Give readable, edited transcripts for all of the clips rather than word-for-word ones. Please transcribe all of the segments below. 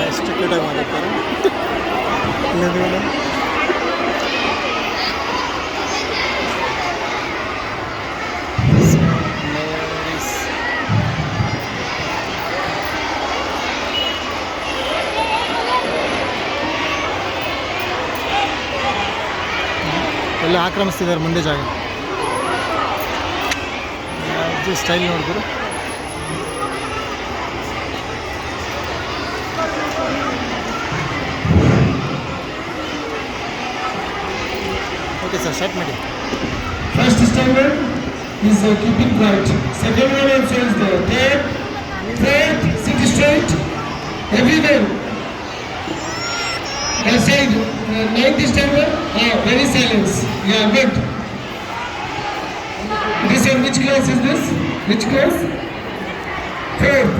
ಎಷ್ಟು ಕ್ಯೂಟಾಗಿ ಮಾಡಿರ್ತಾರೆ. ಎಲ್ಲ ಆಕ್ರಮಿಸ್ತಿದ್ದಾರೆ ಮುಂದೆ ಜಾಗ. ಸ್ಟೈಲ್ ನೋಡಿದ್ರು. ಓಕೆ ಸರ್, ಸ್ಟಾರ್ಟ್ ಮಾಡಿ. First statement is keeping right. Second one says the third, sit straight, everywhere. I said ninth statement, very silence. Yeah, good. This in which class is this? Which class? Fourth.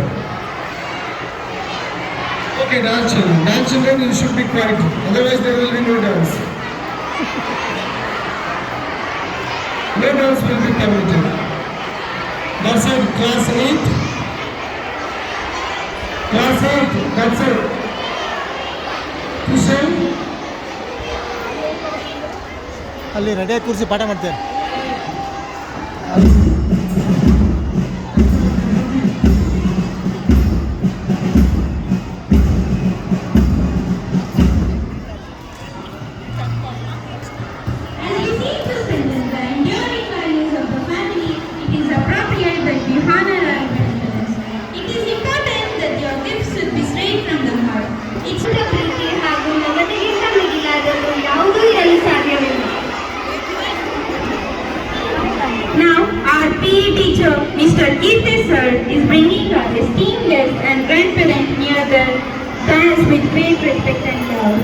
Okay, dance children. Dance children, you should be quiet. Otherwise there will be no dance. No dance will be permitted. That's it. Class 8. Class 8. That's it. Kushan. ಅಲ್ಲಿ ರೆಡಿಯಾಗಿ ಕೂರಿಸಿ ಪಾಠ ಮಾಡ್ತಾರೆ. Mr. Kirti sir is bringing our esteemed guests and grandparents near the dance with great respect and love.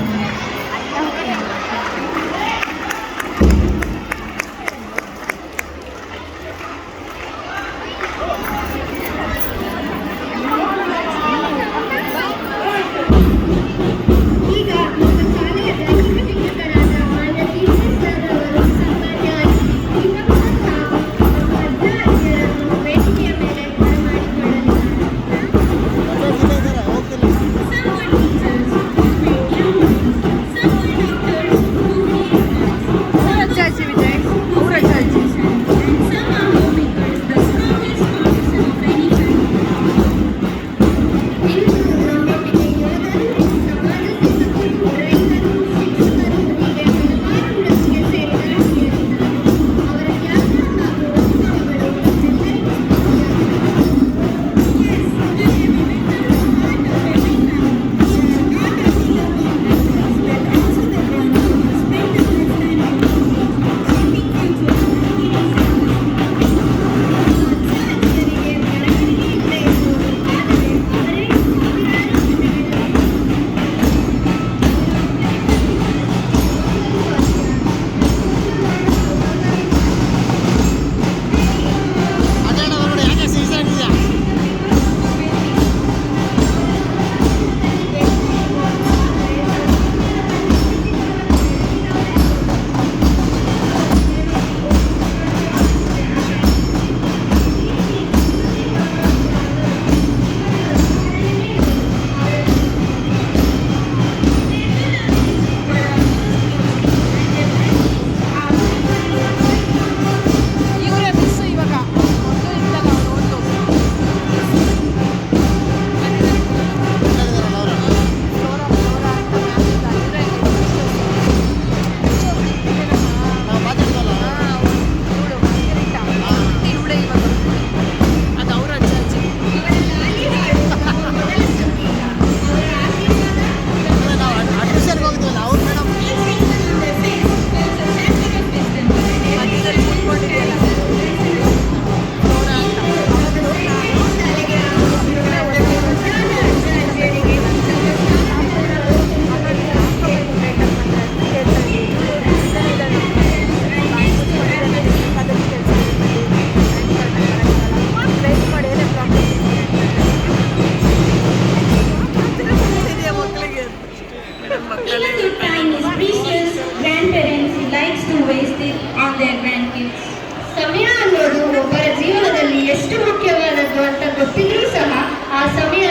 ಸಮಯ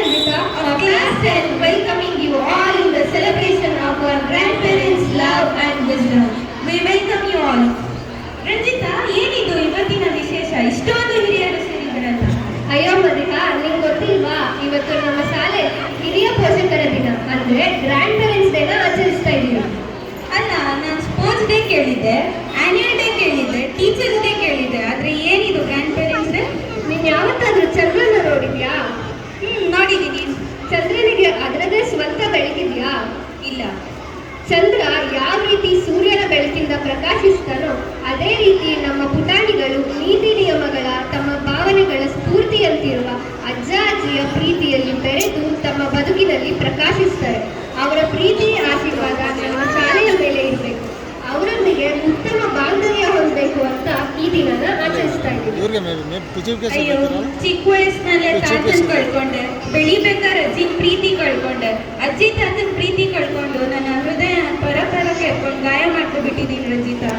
Rajita. Our class 10 welcoming you all in the celebration of our grandparents' love and wisdom. We welcome you all. Ranjita, ಏನಿದು ಇವತ್ತಿನ ವಿಶೇಷ? ಇಷ್ಟೊಂದು ಹಿರಿಯರು ಸೇರಿದ್ರಲ್ಲ. ಅಯ್ಯೋ ಮರಿಹಾ, ನಿಂಗೆ ಗೊತ್ತಿಲ್ವಾ? ಇವತ್ತು ನಮ್ಮ ಶಾಲೆ ಹಿರಿಯ ಪೋಷಕರ ದಿನ ಅಂದ್ರೆ ಗ್ರ್ಯಾಂಡ್ ಪೇರೆಂಟ್ಸ್ ಡೇನ ಆಚರಿಸ್ತಾ ಇದೀವಿ. ಅಲ್ಲ, ನಾನು ಸ್ಪೋರ್ಟ್ಸ್ ಡೇ ಕೇಳಿದ್ದೆ, ಆನ್ಯುವಲ್ ಡೇ ಕೇಳಿದ್ದೆ, ಟೀಚರ್ಸ್ ಡೇ ಕೇಳಿದ್ದೆ, ಆದ್ರೆ ಏನಿದು ಗ್ರ್ಯಾಂಡ್ ಪೇರೆಂಟ್ಸ್ ಡೇ? ನೀನ್ ಯಾವತ್ತಾದ್ರೂ ಚಂದ್ರನ ನೋಡಿದ್ಯಾ? ನೋಡಿದ್ದೀನಿ. ಚಂದ್ರನಿಗೆ ಅದರದೇ ಸ್ವಂತ ಬೆಳಕಿದ್ಯಾ? ಇಲ್ಲ. ಚಂದ್ರ ಯಾವ ರೀತಿ ಸೂರ್ಯನ ಬೆಳಕಿಂದ ಪ್ರಕಾಶಿಸ್ತಾನೋ ಅದೇ ರೀತಿ ನಮ್ಮ ಪುಟಾಣಿಗಳು ನೀತಿ ನಿಯಮಗಳ, ತಮ್ಮ ಭಾವನೆಗಳ ಸ್ಫೂರ್ತಿಯಂತಿರುವ ಅಜ್ಜ ಅಜ್ಜಿಯ ಪ್ರೀತಿಯಲ್ಲಿ ಬೆರೆತು ತಮ್ಮ ಬದುಕಿನಲ್ಲಿ ಪ್ರಕಾಶಿಸ್ತಾರೆ. ಅವರ ಪ್ರೀತಿ ಆಶೀರ್ವಾದ ನಮ್ಮ ಶಾಲೆಯ ಮೇಲೆ ಇರಬೇಕು, ಅವರೊಂದಿಗೆ ಉತ್ತಮ ಬಾಂಧವ್ಯ ಹೊಂದಬೇಕು ಅಂತ ಈ ದಿನನ ಆಚರಿಸ್ತಾ ಇದ್ದೀವಿ. ಅಯ್ಯೋ, ಚಿಕ್ಕ ವಯಸ್ಸಿನಲ್ಲೇ ತಾತನ್ ಕಳ್ಕೊಂಡೆ, ಬೆಳಿಬೇಕಾದ್ರೆ ಅಜ್ಜಿ ಪ್ರೀತಿ ಕಳ್ಕೊಂಡೆ, ಅಜ್ಜಿ ತಾತನ್ ಪ್ರೀತಿ ಕಳ್ಕೊಂಡು ನನ್ನ ಹೃದಯ ಪರಪರಕ್ಕೆ ಎತ್ಕೊಂಡು ಗಾಯ ಮಾಡ್ಕೊಬಿಟ್ಟಿದ್ದೀನಿ ರಂಜಿತಾ.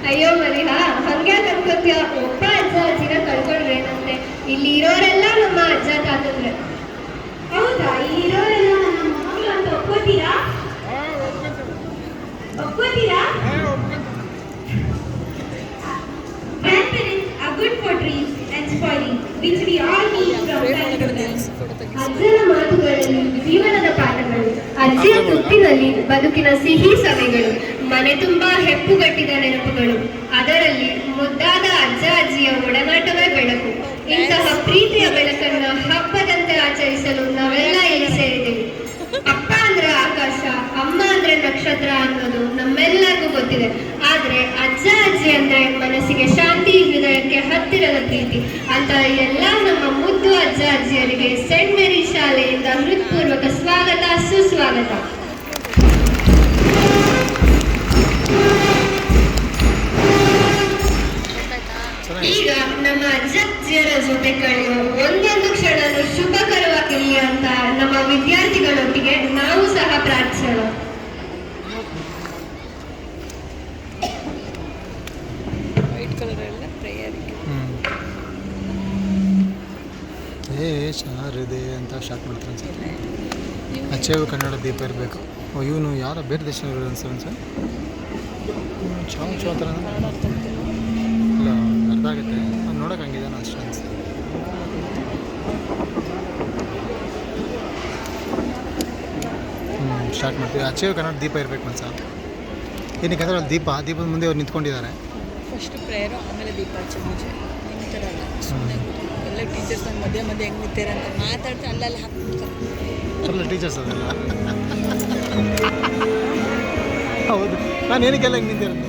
ಅಯ್ಯೋ ಮರಿಹಾ, ಹಂಗೆ ಅನ್ಕೋತೀಯ? ಒಬ್ಬ ಅಜ್ಜ ಅಜ್ಜಿನ ಕಳ್ಕೊಂಡ್ರೇನಂತೆ, ಇಲ್ಲಿ ಇರೋರೆಲ್ಲ ನಮ್ಮ ಅಜ್ಜ ತಾತಂದ್ರೆ. ಹೌದಾ? ಇರೋರೆಲ್ಲ ನನ್ನ ಮಕ್ಕಳು ಅಂತ ಒಪ್ಕೋತೀರಾ? ಒಪ್ಕೋತೀರಾ? Grandparents are good for dreams and spoiling, which we all need from time to time. ಅಜ್ಜನ ಮಾತುಗಳಲ್ಲಿ ಜೀವನದ ಪಾಠಗಳು, ಅಜ್ಜಿಯ ತುತ್ತಿನಲ್ಲಿ ಬದುಕಿನ ಸಿಹಿ ಸವಿಗಳು, ಮನೆ ತುಂಬಾ ಹೆಪ್ಪುಗಟ್ಟಿದ ನೆನಪುಗಳು, ಅದರಲ್ಲಿ ಮುದ್ದಾದ ಅಜ್ಜ ಅಜ್ಜಿಯ ಒಡನಾಟವೇ ಬೆಳಕು. ಇಂತಹ ಪ್ರೀತಿಯ ಬೆಳಕನ್ನ ಹಬ್ಬದಂತೆ ಆಚರಿಸಲು ನಾವೆಲ್ಲ ಇಲ್ಲಿ ಸೇರಿದ್ದೇವೆ. ಅಪ್ಪ ಅಂದ್ರೆ ಆಕಾಶ, ಅಮ್ಮ ಅಂದ್ರೆ ನಕ್ಷತ್ರ ಅನ್ನೋದು ನಮ್ಮೆಲ್ಲರಿಗೂ ಗೊತ್ತಿದೆ. ಆದ್ರೆ ಅಜ್ಜ ಅಜ್ಜಿ ಅಂದ್ರೆ ಮನಸ್ಸಿಗೆ ಶಾಂತಿ, ಹೃದಯಕ್ಕೆ ಹತ್ತಿರದ ಪ್ರೀತಿ ಅಂತ ಎಲ್ಲ ನಮ್ಮ ಮುದ್ದು ಅಜ್ಜ ಅಜ್ಜಿಯರಿಗೆ ಸೆಂಟ್ ಮೇರಿ ಶಾಲೆಯಿಂದ ಹೃತ್ಪೂರ್ವಕ ಸ್ವಾಗತ, ಸುಸ್ವಾಗತ. ಈಗ ನಮ್ಮ ಅಜ್ಜ ಅಜ್ಜಿಯರ ಜೊತೆ ಕಳೆಯುವ ಒಂದೊಂದು ಕ್ಷಣನೂ ಶುಭಕರವಾಗಿರಲಿ ಅಂತ ನಮ್ಮ ವಿದ್ಯಾರ್ಥಿಗಳೊಟ್ಟಿಗೆ ನಾವು ಸಹ ಪ್ರಾರ್ಥಿಸೋಣ. ಶಾರದೆ ಅಂತ ಸ್ಟಾರ್ಟ್ ಮಾಡ್ತಾರೆ ಸರ್. ಅಚ್ಚೇವು ಕನ್ನಡ ದೀಪ ಇರಬೇಕು. ಇವನು ಯಾರೋ ಬೇರೆ ದೇಶದವರು ಅನ್ಸೋನು ಸರ್. ಚಾವ್ ಚಾವ್ ಥರ ಇಲ್ಲ, ಅರ್ಥ ಆಗುತ್ತೆ. ಅವ್ನು ನೋಡೋಕೆ ಹಂಗಿದೆ ಅಷ್ಟೇ ಅನಿಸ್ತದೆ. ಸ್ಟಾರ್ಟ್ ಮಾಡ್ತೀವಿ. ಅಚ್ಚೇವು ಕನ್ನಡ ದೀಪ ಇರಬೇಕು ಮನ್ಸ. ಏನಕ್ಕೆ ಅಂದ್ರೆ ಅಲ್ಲಿ ದೀಪದ ಮುಂದೆ ಅವ್ರು ನಿಂತ್ಕೊಂಡಿದ್ದಾರೆ. ಫಸ್ಟ್ ಪ್ರೇಯರು, ಆಮೇಲೆ ದೀಪ ಹಚ್ಚಿ ಪೂಜೆ. ನಿಂತಾರಲ್ಲ ಸುಮ್ಮನೆ ಎಲ್ಲ ಟೀಚರ್ಸ್ ಮಧ್ಯೆ ಹೆಂಗೆ ನಿಂತೀರ ಅಂತ ಮಾತಾಡ್ತಾ ಅಲ್ಲೆಲ್ಲ ಹಾಕ್ಬಿಡ್ತಾರೆ. ಎಲ್ಲ ಟೀಚರ್ಸ್ ಅದೆಲ್ಲ. ಹೌದು, ನಾನು ಏನಕ್ಕೆಲ್ಲ ಹೆಂಗೆ ನಿಂತಿರೋದು.